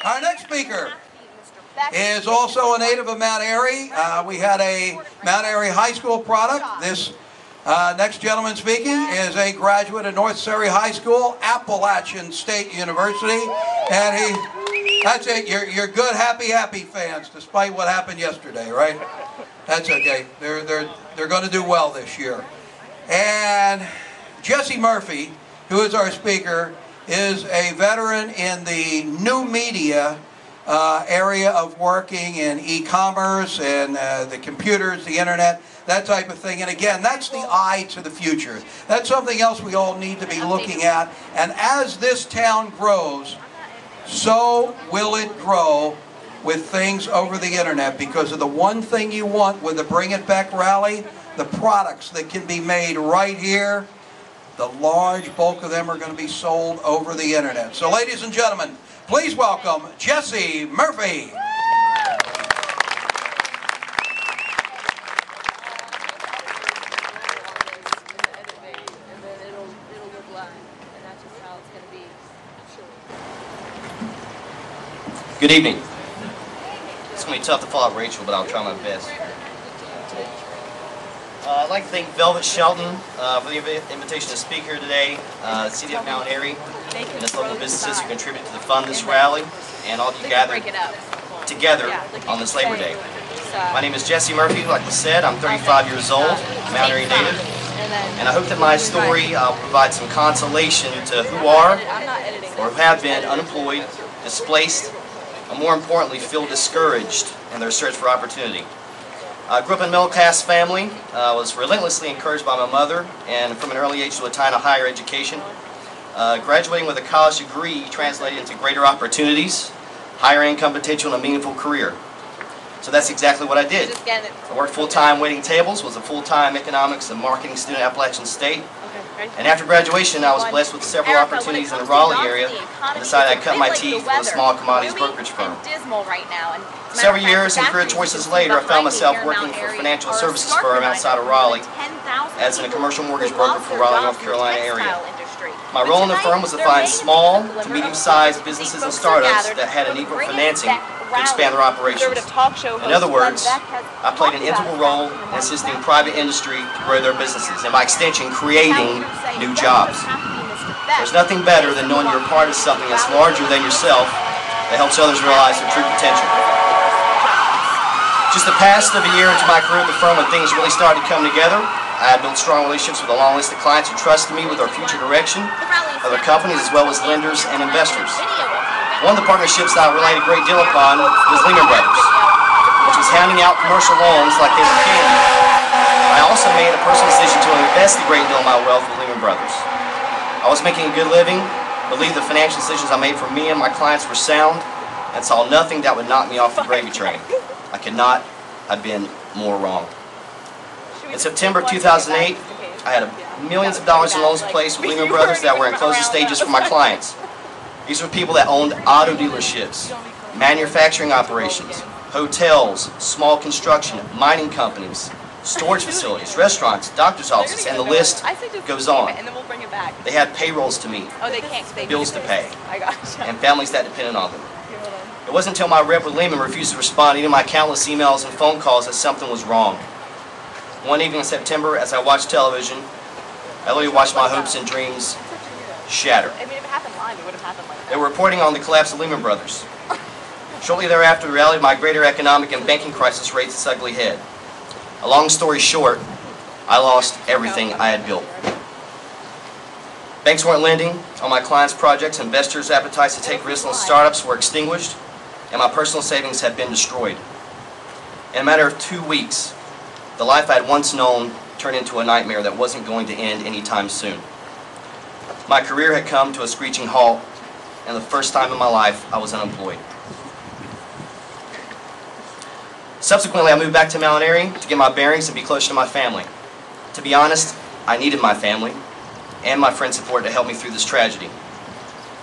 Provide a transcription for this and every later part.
Our next speaker is also a native of Mount Airy. We had a Mount Airy High School product. This next gentleman speaking is a graduate of North Surrey High School, Appalachian State University, and that's it. You're good, happy fans, despite what happened yesterday, right? That's okay. They're going to do well this year. And Jessie Murphy, who is our speaker, is a veteran in the new media area of working in e-commerce and the computers, the internet, that type of thing. And again, that's the eye to the future. That's something else we all need to be looking at. And as this town grows, so will it grow with things over the internet, because of the one thing you want with the Bring It Back rally, the products that can be made right here. The large bulk of them are going to be sold over the internet. So ladies and gentlemen, please welcome Jessie Murphy. Good evening. It's going to be tough to follow up Rachel, but I'll try my best. I'd like to thank Velvet Shelton for the invitation to speak here today, the City of Mount Airy, and its local businesses who contribute to the fund of this rally, and all of you gathered together on this Labor Day. My name is Jessie Murphy. Like I said, I'm 35 years old, Mount Airy native, and I hope that my story will provide some consolation to who are or who have been unemployed, displaced, and more importantly, feel discouraged in their search for opportunity. I grew up in a middle-class family, was relentlessly encouraged by my mother, and from an early age to attain a higher education. Graduating with a college degree translated into greater opportunities, higher income potential, and a meaningful career. So that's exactly what I did. I worked full-time waiting tables, was a full-time economics and marketing student at Appalachian State. And after graduation, I was blessed with several opportunities in the Raleigh area and decided I'd cut my teeth with a small commodities brokerage firm. Several years and career choices later, I found myself working for a financial services firm outside of Raleigh as a commercial mortgage broker for Raleigh, North Carolina area. My role in the firm was to find small to medium-sized businesses and startups that had a need for financing to expand their operations. In other words, I played an integral role in assisting private industry to grow their businesses, and by extension, creating new jobs. There's nothing better than knowing you're part of something that's larger than yourself that helps others realize their true potential. Just the past of a year into my career at the firm, when things really started to come together, I had built strong relationships with a long list of clients who trusted me with our future direction, other companies as well as lenders and investors. One of the partnerships that I relied a great deal upon was Lehman Brothers, which was handing out commercial loans like they were candy. I also made a personal decision to invest a great deal of my wealth with Lehman Brothers. I was making a good living, believed the financial decisions I made for me and my clients were sound, and saw nothing that would knock me off the gravy train. I could not have been more wrong. In September of 2008, I had millions of dollars in loans placed with Lehman Brothers that were in closing stages for my clients. These were people that owned auto dealerships, manufacturing operations, hotels, small construction, mining companies, storage facilities, restaurants, doctor's offices, and the list goes on. They had payrolls to meet, bills to pay, and families that depended on them. It wasn't until my rep with Lehman refused to respond to my countless emails and phone calls that something was wrong. One evening in September, as I watched television, I literally watched my hopes and dreams shatter. They were reporting on the collapse of Lehman Brothers. Shortly thereafter, the reality of my greater economic and banking crisis raised its ugly head. A long story short, I lost everything I had built. Banks weren't lending on my clients' projects, investors' appetites to take risks on startups were extinguished, and my personal savings had been destroyed. In a matter of 2 weeks, the life I had once known turned into a nightmare that wasn't going to end anytime soon. My career had come to a screeching halt, and the first time in my life I was unemployed. Subsequently, I moved back to Mount Airy to get my bearings and be closer to my family. To be honest, I needed my family and my friend support to help me through this tragedy.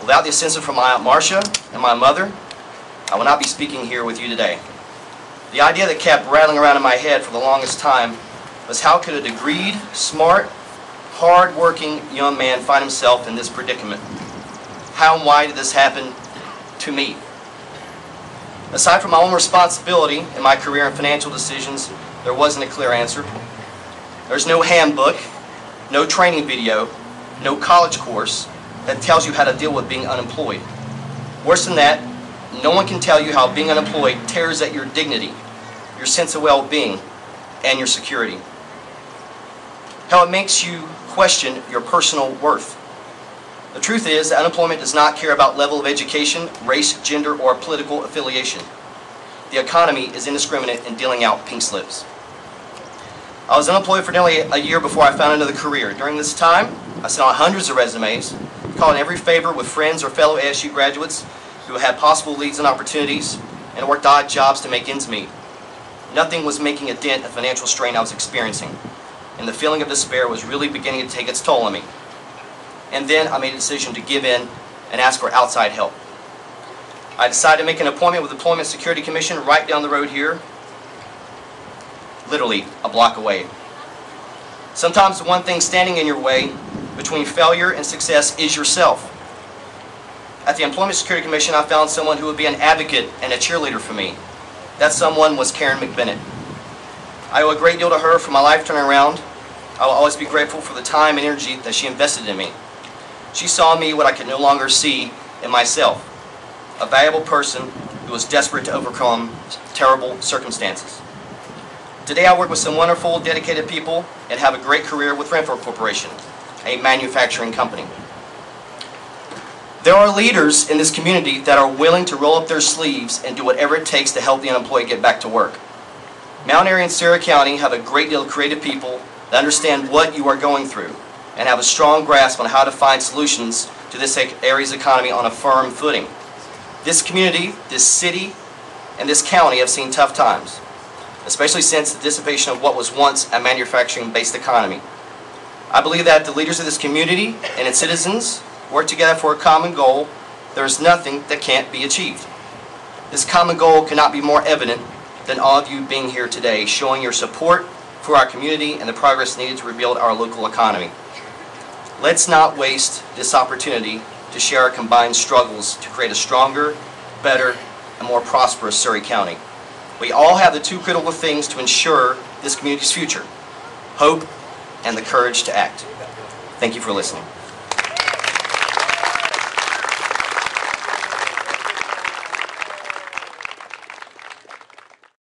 Without the assistance from my Aunt Marcia and my mother, I will not be speaking here with you today. The idea that kept rattling around in my head for the longest time was, how could a degreed, smart, hard-working young man find himself in this predicament? How and why did this happen to me? Aside from my own responsibility in my career and financial decisions, there wasn't a clear answer. There's no handbook, no training video, no college course that tells you how to deal with being unemployed. Worse than that, no one can tell you how being unemployed tears at your dignity, your sense of well-being, and your security. How it makes you question your personal worth. The truth is that unemployment does not care about level of education, race, gender, or political affiliation. The economy is indiscriminate in dealing out pink slips. I was unemployed for nearly a year before I found another career. During this time, I sent out hundreds of resumes, called in every favor with friends or fellow ASU graduates who had possible leads and opportunities, and worked odd jobs to make ends meet. Nothing was making a dent in the financial strain I was experiencing, and the feeling of despair was really beginning to take its toll on me. And then I made a decision to give in and ask for outside help. I decided to make an appointment with the Employment Security Commission right down the road here, literally a block away. Sometimes the one thing standing in your way between failure and success is yourself. At the Employment Security Commission, I found someone who would be an advocate and a cheerleader for me. That someone was Karen McBennett. I owe a great deal to her for my life turning around. I will always be grateful for the time and energy that she invested in me. She saw in me what I could no longer see in myself, a valuable person who was desperate to overcome terrible circumstances. Today I work with some wonderful, dedicated people and have a great career with Renfro Corporation, a manufacturing company. There are leaders in this community that are willing to roll up their sleeves and do whatever it takes to help the unemployed get back to work. Mount Airy and Sarah County have a great deal of creative people that understand what you are going through and have a strong grasp on how to find solutions to this area's economy on a firm footing. This community, this city, and this county have seen tough times, especially since the dissipation of what was once a manufacturing-based economy. I believe that if the leaders of this community and its citizens work together for a common goal, there is nothing that can't be achieved. This common goal cannot be more evident than all of you being here today, showing your support for our community and the progress needed to rebuild our local economy. Let's not waste this opportunity to share our combined struggles to create a stronger, better, and more prosperous Surry County. We all have the two critical things to ensure this community's future: hope and the courage to act. Thank you for listening.